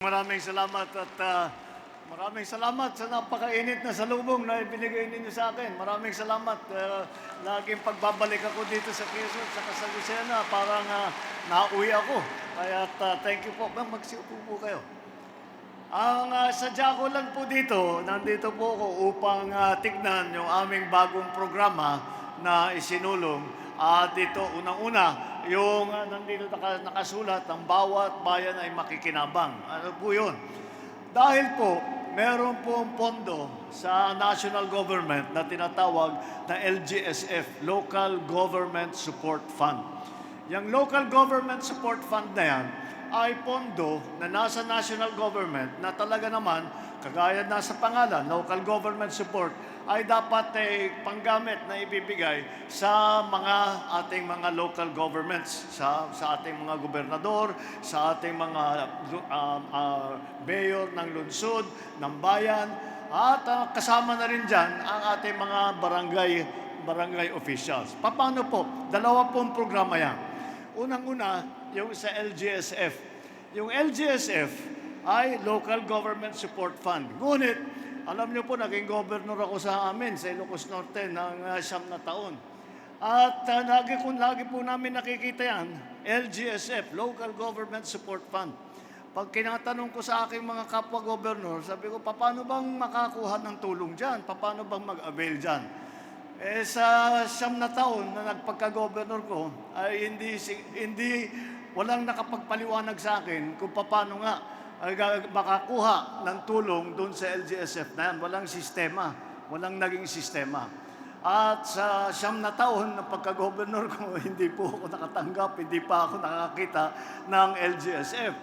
Maraming salamat at maraming salamat sa napakainit na salubong na ibinigay ninyo sa akin. Maraming salamat. Laging pagbabalik ako dito sa Quezon, sa Lucena, parang nauwi ako. Kaya thank you po. Magsiupo po kayo. Ang sadya ko lang po dito, nandito po ako upang tignan yung aming bagong programa na isinulong. Dito, unang-una, yung nandito nakasulat, ang bawat bayan ay makikinabang. Ano po yun? Dahil po, meron pong pondo sa national government na tinatawag na LGSF, Local Government Support Fund. Yung Local Government Support Fund na yan ay pondo na nasa national government na talaga naman, kagaya na sa pangalan, local government support, ay dapat panggamit na ibibigay sa ating mga local governments, sa ating mga gobernador, sa ating mga mayor ng lungsod, ng bayan, at kasama na rin dyan ang ating mga barangay officials. Paano po? Dalawa pong programa yan. Unang-una, yung sa LGSF. Yung LGSF ay Local Government Support Fund. Ngunit, alam niyo po, naging governor ako sa amin, sa Ilocos Norte, ng 9 na taon. At lagi po namin nakikita yan, LGSF, Local Government Support Fund. Pag kinatanong ko sa aking mga kapwa-governor, sabi ko, paano bang makakuha ng tulong dyan? Paano bang mag-avail dyan? Sa 9 na taon na nagpagka-governor ko, ay walang nakapagpaliwanag sa akin kung paano nga ay makakuha ng tulong doon sa LGSF na yan. Walang sistema, walang naging sistema. At sa 9 na taon na pagka-governor ko, hindi po ako nakatanggap, hindi pa ako nakakita ng LGSF.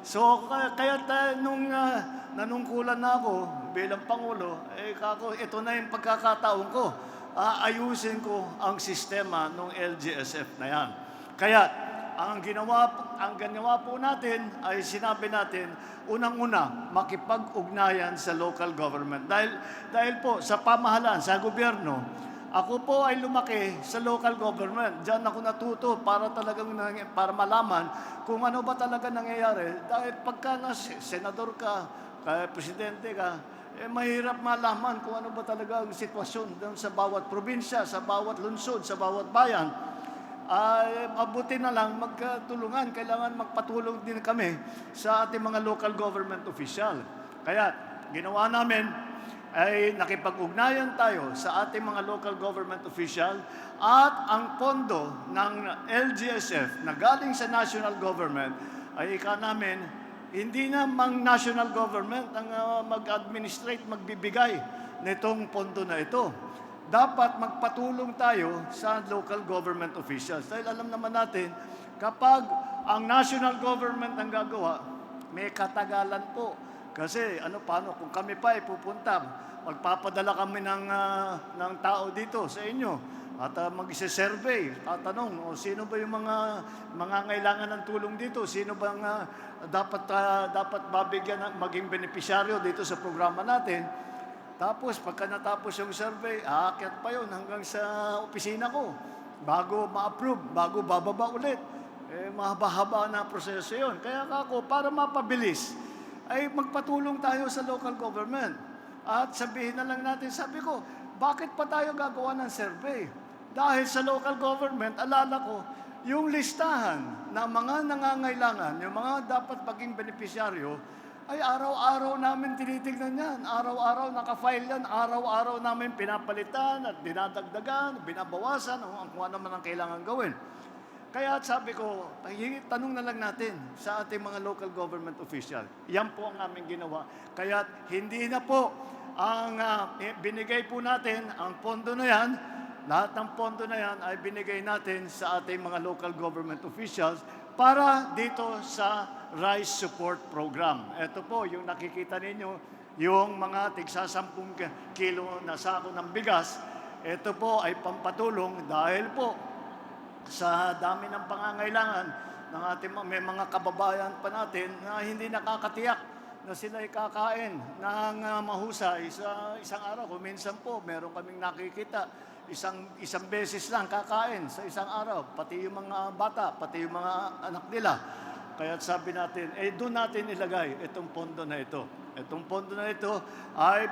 So, kaya nung nanungkulan na ako bilang Pangulo, ito na yung pagkakataon ko. Ayusin ko ang sistema ng LGSF na yan. Kaya, ang ginawa po natin ay sinabi natin, unang-una, makipag-ugnayan sa local government. Dahil po, sa pamahalaan, sa gobyerno, ako po ay lumaki sa local government. Diyan ako natuto para malaman kung ano ba talaga nangyayari. Dahil pagka senador ka, presidente ka, mahirap malaman kung ano ba talaga ang sitwasyon doon sa bawat probinsya, sa bawat lungsod, sa bawat bayan. Mabuti na lang magtulungan. Kailangan magpatulong din kami sa ating mga local government official. Kaya ginawa namin ay nakipag-ugnayan tayo sa ating mga local government official at ang pondo ng LGSF na galing sa national government ay namin hindi na national government ang mag-administrate, magbibigay nitong pondo na ito. Dapat magpatulong tayo sa local government officials. Dahil alam naman natin, kapag ang national government ang gagawa, may katagalan po. Kasi paano kung kami pa pupunta, magpapadala kami ng tao dito sa inyo at mag-survey, tatanong, sino ba yung mga ngailangan ng tulong dito? Sino ba dapat mabigyan maging benepisyaryo dito sa programa natin? Tapos, pagka natapos yung survey, aakyat pa yun hanggang sa opisina ko. Bago ma-approve, bago bababa ulit. Mahaba-haba na proseso yun. Kaya ako, para mapabilis, ay magpatulong tayo sa local government. At sabihin na lang natin, sabi ko, bakit pa tayo gagawa ng survey? Dahil sa local government, alala ko, yung listahan ng mga nangangailangan, yung mga dapat maging benepisyaryo, ay araw-araw namin tinitignan yan. Araw-araw naka-file yan. Araw-araw namin pinapalitan at dinadagdagan, binabawasan, kung ano man ang kailangan gawin. Kaya sabi ko, tanong na lang natin sa ating mga local government official. Yan po ang aming ginawa. Kaya hindi na po ang binigay po natin, ang pondo na yan, lahat ng pondo na yan ay binigay natin sa ating mga local government officials para dito sa Rice Support Program. Ito po, yung nakikita ninyo, yung mga tigsa 10 kilo na sako ng bigas. Ito po ay pampatulong dahil po sa dami ng pangangailangan ng ating mga kababayan pa natin na hindi nakakatiyak na sila kakain ng mahusay sa isang araw. Kung minsan po, meron kaming nakikita, isang beses lang kakain sa isang araw, pati yung mga bata, pati yung mga anak nila. Kaya sabi natin, doon natin ilagay itong pondo na ito. Itong pondo na ito ay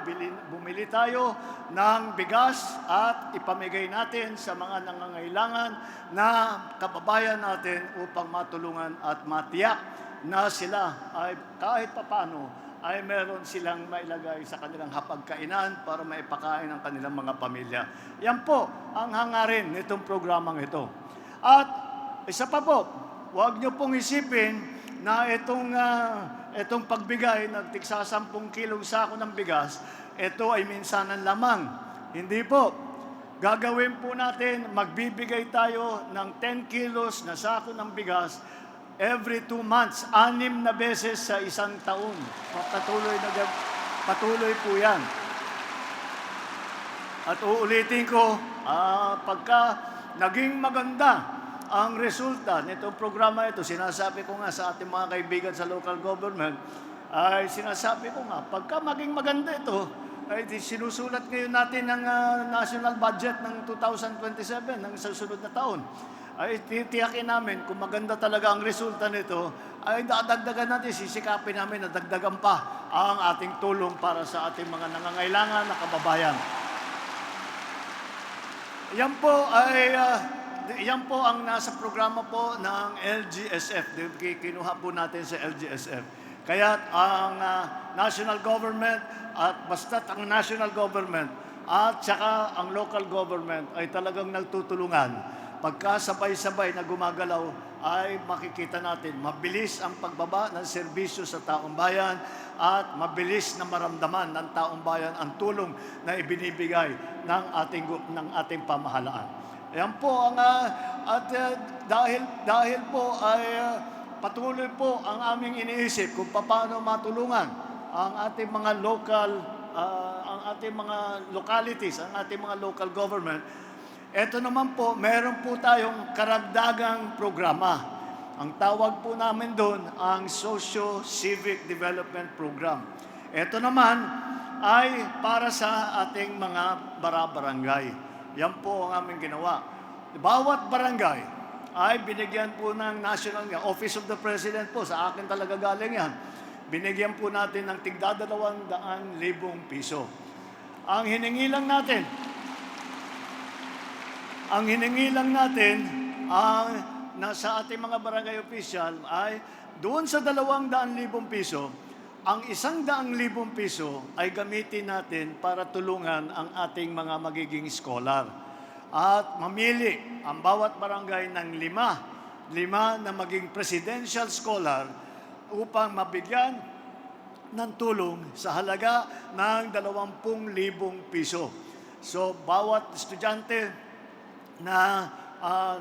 bumili tayo ng bigas at ipamigay natin sa mga nangangailangan na kababayan natin upang matulungan at matiyak na sila ay kahit papano ay meron silang mailagay sa kanilang hapagkainan para maipakain ang kanilang mga pamilya. Yan po ang hangarin nitong programang ito. At isa pa po, huwag niyo pong isipin na itong pagbigay ng tigsa 10 kilong sako ng bigas, ito ay minsanan lamang. Hindi po. Gagawin po natin, magbibigay tayo ng 10 kilos na sako ng bigas every 2 months, 6 na beses sa isang taon. Patuloy po yan. At uulitin ko, pagka naging maganda ang resulta nitong programa ito, sinasabi ko nga sa ating mga kaibigan sa local government, ay sinasabi ko nga, pagka maging maganda ito, ay sinusulat ngayon natin ng national budget ng 2027, ng susunod na taon. Ay titiyakin namin kung maganda talaga ang resulta nito, ay dadagdagan natin, sisikapin namin na dagdagan pa ang ating tulong para sa ating mga nangangailangan na kababayan. Yan po ang nasa programa po ng LGSF. Kinuha po natin sa LGSF. Kaya ang national government at basta't ang national government at saka ang local government ay talagang nagtutulungan. Pagka sabay-sabay na gumagalaw ay makikita natin mabilis ang pagbaba ng serbisyo sa taong bayan at mabilis na maramdaman ng taong bayan ang tulong na ibinibigay ng ating pamahalaan. Ayan po dahil po ay patuloy po ang aming iniisip kung paano matulungan ang ating mga localities, ang ating mga local government. Ito naman po, meron po tayong karagdagang programa. Ang tawag po namin doon ang Socio-Civic Development Program. Ito naman ay para sa ating mga barangay. Yan po ang aming ginawa. Bawat barangay ay binigyan po ng National Office of the President po, sa akin talaga galing yan. Binigyan po natin ng tigda 200,000 piso. Ang hiningi lang natin sa ating mga barangay official ay doon sa 200,000 piso, ang 100,000 piso ay gamitin natin para tulungan ang ating mga magiging scholar. At mamili ang bawat barangay ng 5 na maging presidential scholar upang mabigyan ng tulong sa halaga ng 20,000 piso. So, bawat estudyante na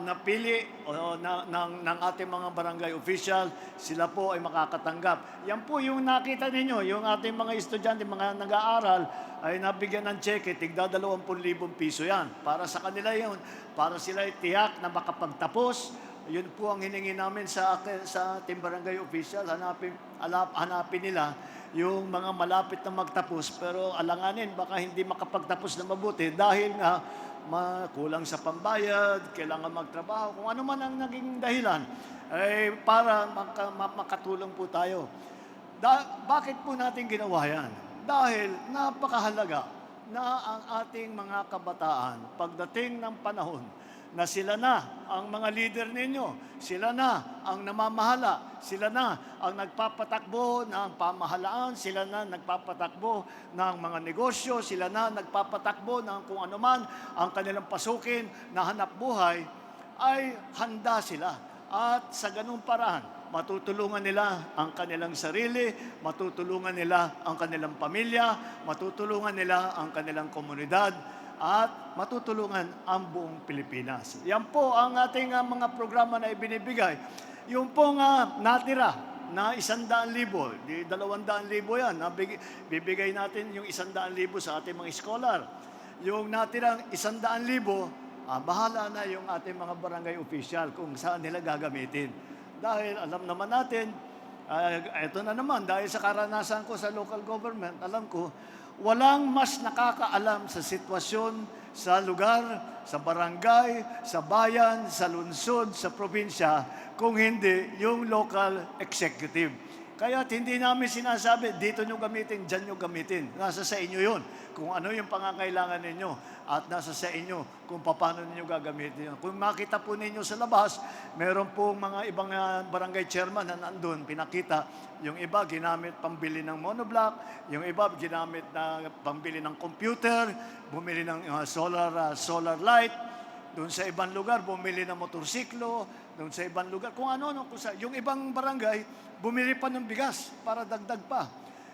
napili ng ating mga barangay official, sila po ay makakatanggap. Yan po yung nakita ninyo, yung ating mga estudyante, mga nag-aaral, ay nabigyan ng cheque, tigda 20,000 piso yan. Para sa kanila yun, para sila tiyak na makapagtapos. Yun po ang hiningi namin sa ating barangay official. Hanapin nila yung mga malapit na magtapos, pero alanganin, baka hindi makapagtapos na mabuti dahil nga kulang sa pambayad, kailangan magtrabaho, kung ano man ang naging dahilan, ay para makatulong po tayo. Bakit po natin ginawa yan? Dahil napakahalaga na ang ating mga kabataan, pagdating ng panahon na sila na ang mga leader ninyo, sila na ang namamahala, sila na ang nagpapatakbo ng pamahalaan, sila na nagpapatakbo ng mga negosyo, sila na nagpapatakbo ng kung ano man ang kanilang pasukin na hanap buhay, ay handa sila. At sa ganung paraan, matutulungan nila ang kanilang sarili, matutulungan nila ang kanilang pamilya, matutulungan nila ang kanilang komunidad, at matutulungan ang buong Pilipinas. Yan po ang ating mga programa na ibinibigay. Yung pong natira na 100,000, di 200,000 yan. Bibigay natin yung 100,000 sa ating mga scholar. Yung natirang 100,000, bahala na yung ating mga barangay official kung saan nila gagamitin. Dahil alam naman natin, Ito na naman, dahil sa karanasan ko sa local government, alam ko, walang mas nakakaalam sa sitwasyon sa lugar, sa barangay, sa bayan, sa lungsod, sa probinsya, kung hindi yung local executive. Kaya hindi namin sinasabi, dito nyo gamitin, dyan nyo gamitin. Nasa sa inyo yun. Kung ano yung pangangailangan ninyo at nasa sa inyo kung paano ninyo gagamitin yun. Kung makita po ninyo sa labas, meron po mga ibang barangay chairman na nandun, pinakita. Yung iba ginamit pambili ng monoblock, yung iba ginamit na pambili ng computer, bumili ng solar light. Doon sa ibang lugar, bumili ng motorsiklo. Doon sa ibang lugar, kung ano, yung ibang barangay, bumili pa ng bigas para dagdag pa.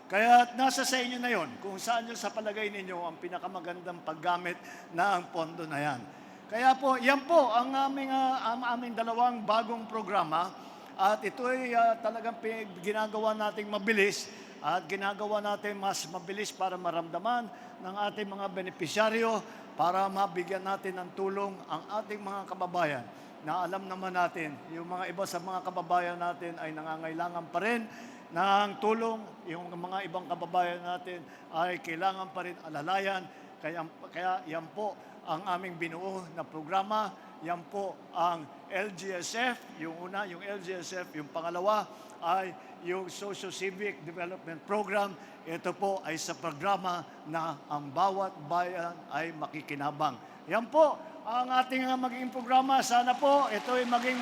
Kaya nasa sa inyo na yon kung saan nyo sa palagay ninyo ang pinakamagandang paggamit na ang pondo na yan. Kaya po, yan po ang aming dalawang bagong programa at ito ay talagang ginagawa nating mabilis at ginagawa natin mas mabilis para maramdaman ng ating mga benepisyaryo para mabigyan natin ng tulong ang ating mga kababayan na alam naman natin, yung mga iba sa mga kababayan natin ay nangangailangan pa rin ng tulong. Yung mga ibang kababayan natin ay kailangan pa rin alalayan. Kaya yan po ang aming binuo na programa. Yan po ang LGSF, yung una, yung LGSF, yung pangalawa ay yung Socio-Civic Development Program. Ito po ay sa programa na ang bawat bayan ay makikinabang. Yan po ang ating magiging programa. Sana po ito ay maging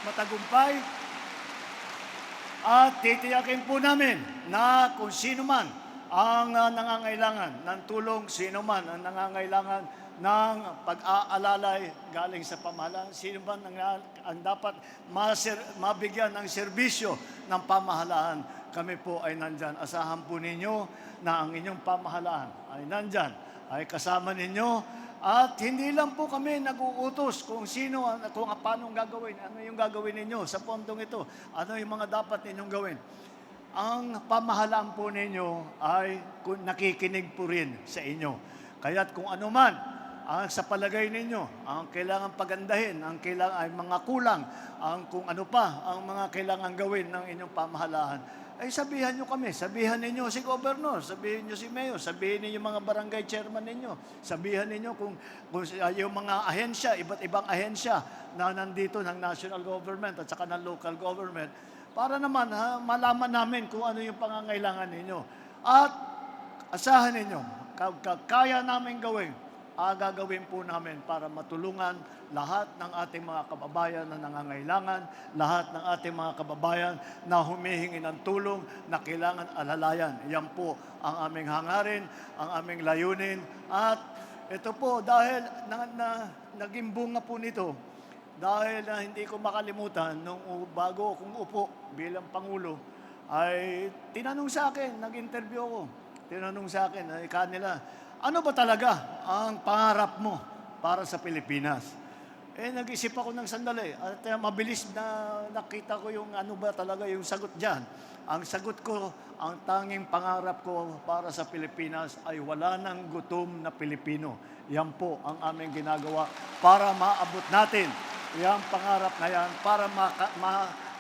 matagumpay. At titiyakin po namin na kung sino man ang nangangailangan ng tulong, sino man ang nangangailangan ng pag-aalalay galing sa pamahalaan, sino man ang dapat mabigyan ng serbisyo ng pamahalaan, kami po ay nandyan. Asahan po ninyo na ang inyong pamahalaan ay nandyan, ay kasama ninyo. At hindi lang po kami nag-uutos kung sino, kung paano gagawin, ano yung gagawin ninyo sa pondong ito, ano yung mga dapat ninyong gawin. Ang pamahalaan po ninyo ay nakikinig po rin sa inyo. Kaya't kung ano man ang sa palagay ninyo, ang kailangan pagandahin, ang kailangan ay mga kulang, ang kung ano pa ang mga kailangan gawin ng inyong pamahalaan, ay sabihan nyo kami, sabihan ninyo si Gobernador, sabihin nyo si Mayor, sabihin ninyo mga barangay chairman ninyo, sabihan ninyo kung yung mga ahensya, iba't ibang ahensya na nandito ng national government at saka ng local government, para naman malaman namin kung ano yung pangangailangan ninyo. At asahan ninyo, kaya namin gawin, gagawin po namin para matulungan lahat ng ating mga kababayan na nangangailangan, lahat ng ating mga kababayan na humihingi ng tulong, na kailangan alalayan. Yan po ang aming hangarin, ang aming layunin. At ito po, dahil naging bunga po nito, dahil hindi ko makalimutan, nung bago akong upo bilang Pangulo, ay tinanong sa akin, nag-interview ako, tinanong sa akin, ay kanila, ano ba talaga ang pangarap mo para sa Pilipinas? Nag-isip ako ng sandali at mabilis na nakita ko yung ano ba talaga yung sagot dyan. Ang sagot ko, ang tanging pangarap ko para sa Pilipinas ay wala ng gutom na Pilipino. Yan po ang aming ginagawa para maabot natin yung pangarap na yan, para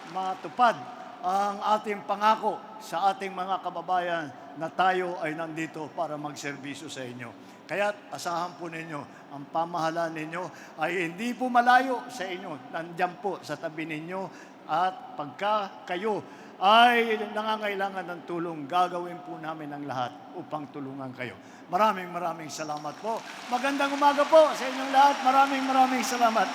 matupad ang ating pangako sa ating mga kababayan na tayo ay nandito para magserbisyo sa inyo. Kaya asahan po ninyo, ang pamahalaan ninyo ay hindi po malayo sa inyo. Nandiyan po sa tabi ninyo at pagka kayo ay nangangailangan ng tulong, gagawin po namin ang lahat upang tulungan kayo. Maraming salamat po. Magandang umaga po sa inyong lahat. Maraming salamat.